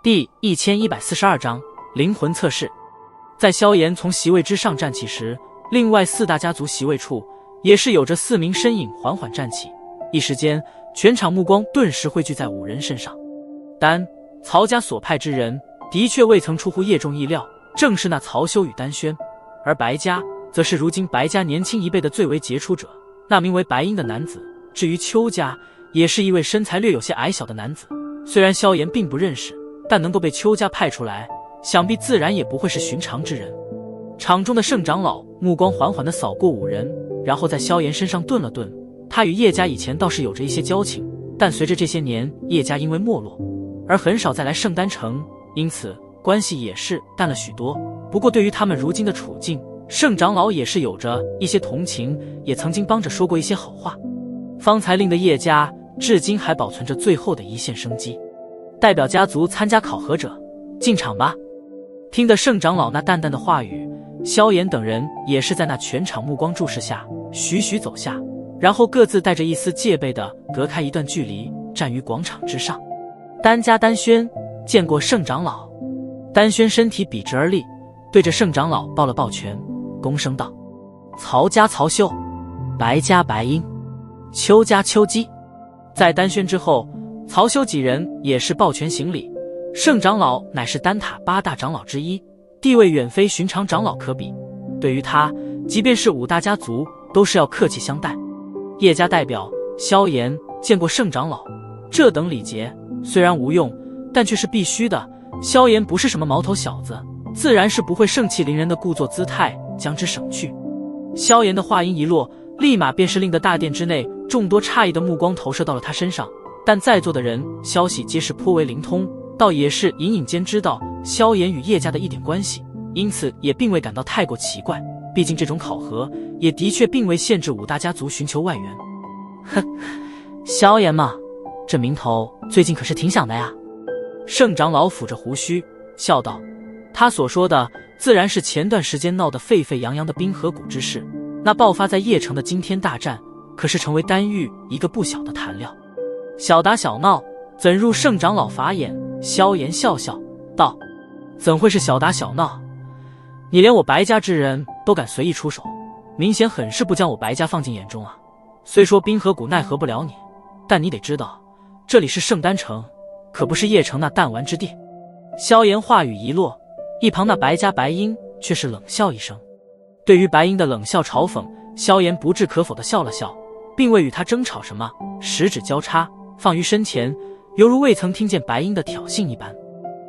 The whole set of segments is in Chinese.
第1142章灵魂测试。在萧炎从席位之上站起时，另外4大家族席位处也是有着4名身影缓缓站起，一时间全场目光顿时汇聚在5人身上。丹、曹家所派之人的确未曾出乎叶仲意料，正是那曹休与丹轩，而白家则是如今白家年轻一辈的最为杰出者，那名为白鹰的男子。至于邱家，也是一位身材略有些矮小的男子，虽然萧炎并不认识，但能够被邱家派出来，想必自然也不会是寻常之人。场中的盛长老目光缓缓地扫过5人，然后在萧炎身上顿了顿。他与叶家以前倒是有着一些交情，但随着这些年叶家因为没落而很少再来圣丹城，因此关系也是淡了许多。不过对于他们如今的处境，盛长老也是有着一些同情，也曾经帮着说过一些好话。方才令的叶家至今还保存着最后的一线生机。代表家族参加考核者进场吧。听得盛长老那淡淡的话语，萧炎等人也是在那全场目光注视下徐徐走下，然后各自带着一丝戒备的隔开一段距离，站于广场之上。丹家丹轩见过盛长老。丹轩身体笔直而立，对着盛长老抱了抱拳，躬声道：曹家曹休，白家白鹰，邱家邱基。在丹轩之后，曹休几人也是抱拳行礼。盛长老乃是丹塔8大长老之一，地位远非寻常长老可比，对于他即便是5大家族都是要客气相待。叶家代表萧炎见过盛长老。这等礼节虽然无用，但却是必须的。萧炎不是什么毛头小子，自然是不会盛气凌人的故作姿态将之省去。萧炎的话音一落，立马便是令得大殿之内众多诧异的目光投射到了他身上，但在座的人消息皆是颇为灵通，倒也是隐隐间知道萧炎与叶家的一点关系，因此也并未感到太过奇怪。毕竟这种考核也的确并未限制5大家族寻求外援。哼，萧炎嘛，这名头最近可是挺响的呀。盛长老抚着胡须笑道，他所说的自然是前段时间闹得沸沸扬扬的冰河谷之事。那爆发在邺城的惊天大战，可是成为丹域一个不小的谈料。小打小闹，怎入盛长老法眼？萧炎笑笑道：怎会是小打小闹？你连我白家之人都敢随意出手，明显很是不将我白家放进眼中啊。虽说冰河谷奈何不了你，但你得知道，这里是圣丹城，可不是邺城那弹丸之地。萧炎话语一落，一旁那白家白鹰却是冷笑一声。对于白鹰的冷笑嘲讽，萧炎不置可否地笑了笑，并未与他争吵什么，十指交叉放于身前，犹如未曾听见白鹰的挑衅一般。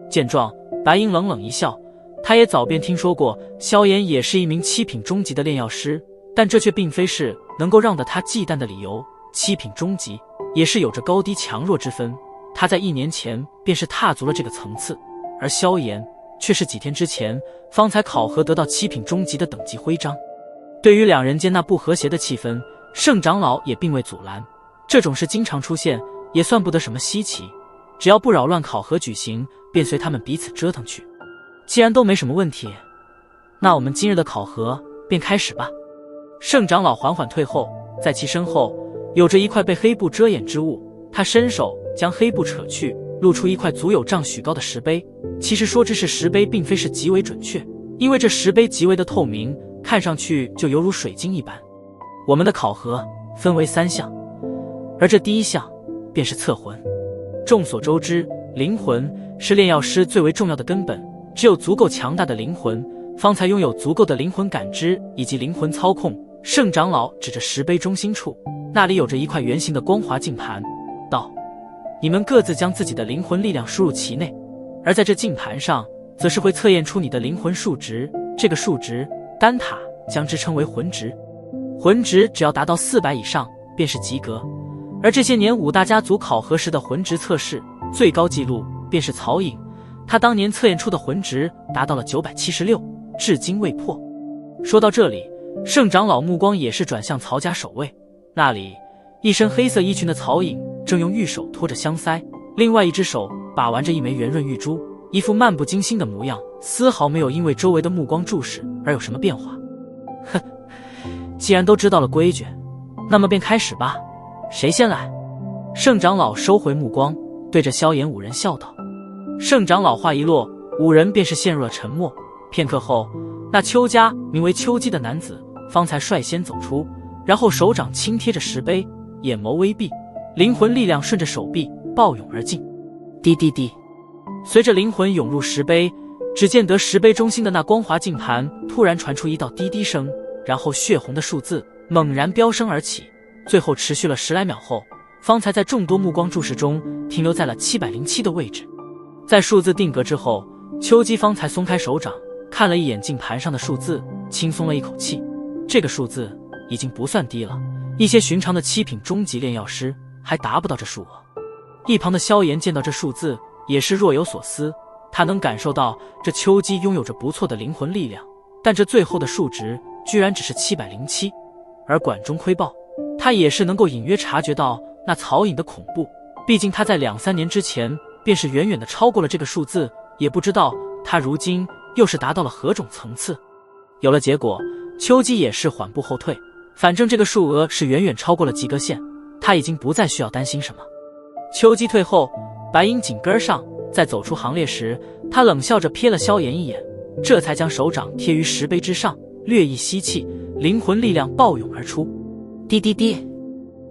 见状，白鹰冷冷一笑，他也早便听说过萧炎也是一名7品中级的炼药师，但这却并非是能够让得他忌惮的理由。7品中级也是有着高低强弱之分，他在1年前便是踏足了这个层次，而萧炎却是几天之前方才考核得到7品中级的等级徽章。对于两人间那不和谐的气氛，盛长老也并未阻拦，这种事经常出现，也算不得什么稀奇，只要不扰乱考核举行，便随他们彼此折腾去。既然都没什么问题，那我们今日的考核便开始吧。盛长老缓缓退后，在其身后有着一块被黑布遮掩之物，他伸手将黑布扯去，露出一块足有丈许高的石碑。其实说这是石碑并非是极为准确，因为这石碑极为的透明，看上去就犹如水晶一般。我们的考核分为3项，而这第1项便是测魂。众所周知，灵魂是炼药师最为重要的根本，只有足够强大的灵魂，方才拥有足够的灵魂感知以及灵魂操控。盛长老指着石碑中心处，那里有着一块圆形的光滑镜盘，道：你们各自将自己的灵魂力量输入其内，而在这镜盘上则是会测验出你的灵魂数值，这个数值丹塔将之称为魂值。魂值只要达到400以上便是及格，而这些年5大家族考核时的魂值测试最高纪录便是曹颖，他当年测验出的魂值达到了976，至今未破。说到这里，盛长老目光也是转向曹家守卫，那里一身黑色衣裙的曹颖正用玉手托着香腮，另外一只手把玩着一枚圆润玉珠，一副漫不经心的模样，丝毫没有因为周围的目光注视而有什么变化。哼，既然都知道了规矩，那么便开始吧，谁先来？盛长老收回目光，对着萧炎5人笑道。盛长老话一落，五人便是陷入了沉默。片刻后，那邱家名为邱基的男子方才率先走出，然后手掌轻贴着石碑，眼眸微闭，灵魂力量顺着手臂暴涌而进。滴滴滴，随着灵魂涌入石碑，只见得石碑中心的那光滑镜盘突然传出一道滴滴声，然后血红的数字猛然飙升而起，最后持续了10来秒后，方才在众多目光注视中停留在了707的位置。在数字定格之后，邱基方才松开手掌，看了一眼镜盘上的数字，轻松了一口气。这个数字已经不算低了，一些寻常的7品中级炼药师还达不到这数额。一旁的萧炎见到这数字也是若有所思，他能感受到这邱基拥有着不错的灵魂力量，但这最后的数值居然只是707。而管中窥豹，他也是能够隐约察觉到那曹颖的恐怖，毕竟他在2、3年之前便是远远的超过了这个数字，也不知道他如今又是达到了何种层次。有了结果，邱基也是缓步后退，反正这个数额是远远超过了及格线，他已经不再需要担心什么。邱基退后，白鹰紧跟上，在走出行列时，他冷笑着瞥了萧炎一眼，这才将手掌贴于石碑之上，略一吸气，灵魂力量暴涌而出。滴滴滴，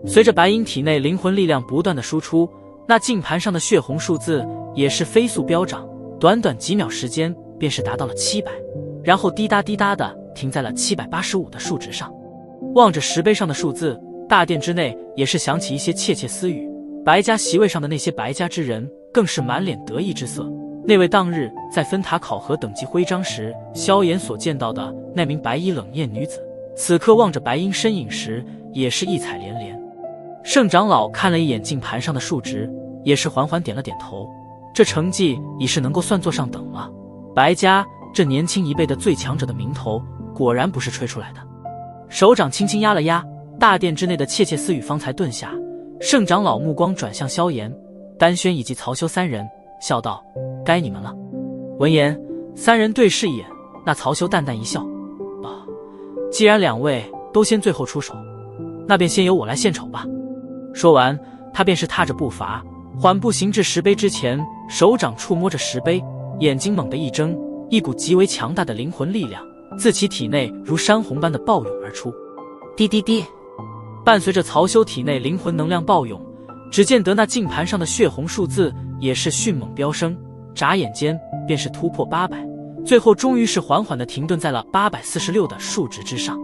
随着白鹰体内灵魂力量不断的输出，那镜盘上的血红数字也是飞速飙涨，短短几秒时间便是达到了700，然后滴答滴答的停在了785的数值上。望着石碑上的数字，大殿之内也是响起一些窃窃私语，白家席位上的那些白家之人更是满脸得意之色。那位当日在分塔考核等级徽章时，萧炎所见到的那名白衣冷艳女子，此刻望着白鹰身影时，也是异彩连连。盛长老看了一眼镜盘上的数值，也是缓缓点了点头，这成绩已是能够算作上等了。白家这年轻一辈的最强者的名头，果然不是吹出来的。手掌轻轻压了压，大殿之内的窃窃私语方才顿下。盛长老目光转向萧炎、丹轩以及曹修3人，笑道：“该你们了。”闻言，3人对视一眼，那曹修淡淡一笑：“既然2位都先最后出手，那便先由我来献丑吧。”说完，他便是踏着步伐，缓步行至石碑之前，手掌触摸着石碑，眼睛猛地一睁，一股极为强大的灵魂力量自其体内如山洪般的暴涌而出。滴滴滴，伴随着曹修体内灵魂能量暴涌，只见得那镜盘上的血红数字也是迅猛飙升，眨眼间便是突破800，最后终于是缓缓地停顿在了846的数值之上。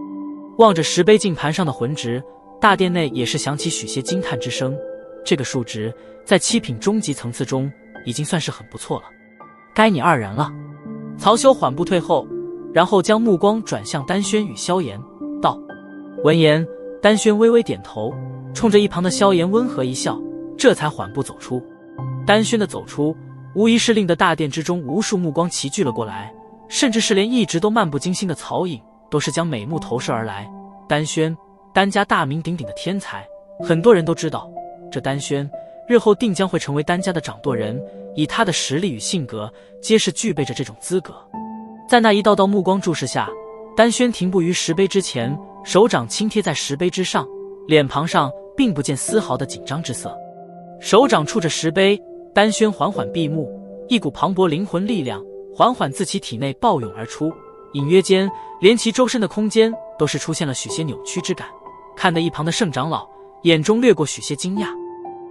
望着石碑镜盘上的魂值，大殿内也是响起许些惊叹之声。这个数值在7品中级层次中已经算是很不错了。该你2人了。曹修缓步退后，然后将目光转向丹轩与萧炎，道。闻言，丹轩微微点头，冲着一旁的萧炎温和一笑，这才缓步走出。丹轩的走出，无疑是令得大殿之中无数目光齐聚了过来，甚至是连一直都漫不经心的曹颖都是将美目投射而来。丹轩，丹家大名鼎鼎的天才，很多人都知道，这丹轩日后定将会成为丹家的掌舵人，以他的实力与性格，皆是具备着这种资格。在那一道道目光注视下，丹轩停步于石碑之前，手掌轻贴在石碑之上，脸庞上并不见丝毫的紧张之色。手掌触着石碑，丹轩缓缓闭目，一股磅礴灵魂力量缓缓自其体内暴涌而出，隐约间连其周身的空间都是出现了许些扭曲之感，看得一旁的盛长老眼中掠过许些惊讶。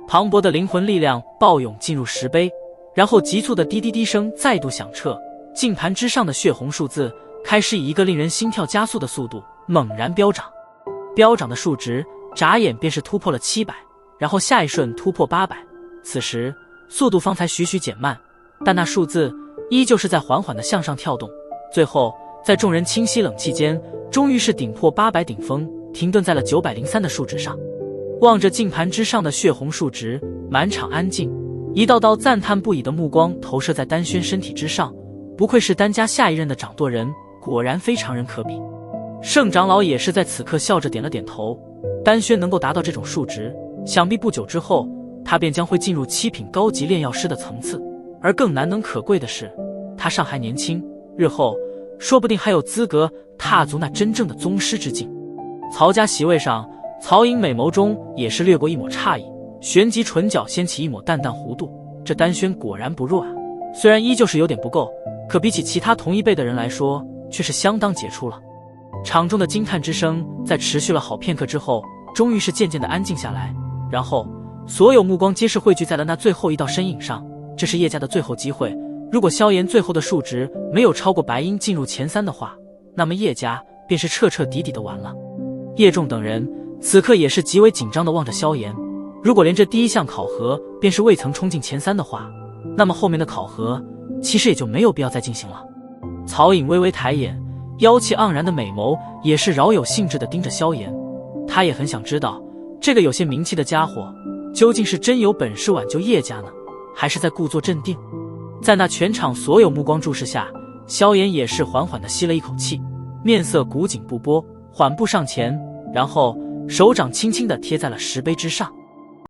磅礴的灵魂力量暴涌进入石碑，然后急促的滴滴滴声再度响彻，镜盘之上的血红数字开始以一个令人心跳加速的速度猛然飙涨。飙涨的数值眨眼便是突破了700，然后下一瞬突破800，此时速度方才许许减慢，但那数字依旧是在缓缓地向上跳动，最后在众人清晰冷气间，终于是顶破800顶峰，停顿在了903的数值上。望着镜盘之上的血红数值，满场安静，一道道赞叹不已的目光投射在丹轩身体之上，不愧是丹家下一任的掌舵人，果然非常人可比。盛长老也是在此刻笑着点了点头，丹轩能够达到这种数值，想必不久之后他便将会进入7品高级炼药师的层次，而更难能可贵的是，他尚还年轻，日后说不定还有资格踏足那真正的宗师之境。曹家席位上，曹颖美眸中也是掠过一抹诧异，旋即唇角掀起一抹淡淡弧度，这丹轩果然不弱啊，虽然依旧是有点不够，可比起其他同一辈的人来说，却是相当杰出了。场中的惊叹之声在持续了好片刻之后，终于是渐渐的安静下来，然后所有目光皆是汇聚在了那最后一道身影上。这是叶家的最后机会，如果萧炎最后的数值没有超过白鹰进入前3的话，那么叶家便是彻彻底底的完了。叶仲等人此刻也是极为紧张地望着萧炎，如果连这第一项考核便是未曾冲进前3的话，那么后面的考核其实也就没有必要再进行了。曹颖微微抬眼，妖气盎然的美眸也是饶有兴致地盯着萧炎，他也很想知道这个有些名气的家伙究竟是真有本事挽救叶家呢，还是在故作镇定。在那全场所有目光注视下，萧炎也是缓缓地吸了一口气，面色古井不波，缓步上前，然后手掌轻轻地贴在了石碑之上。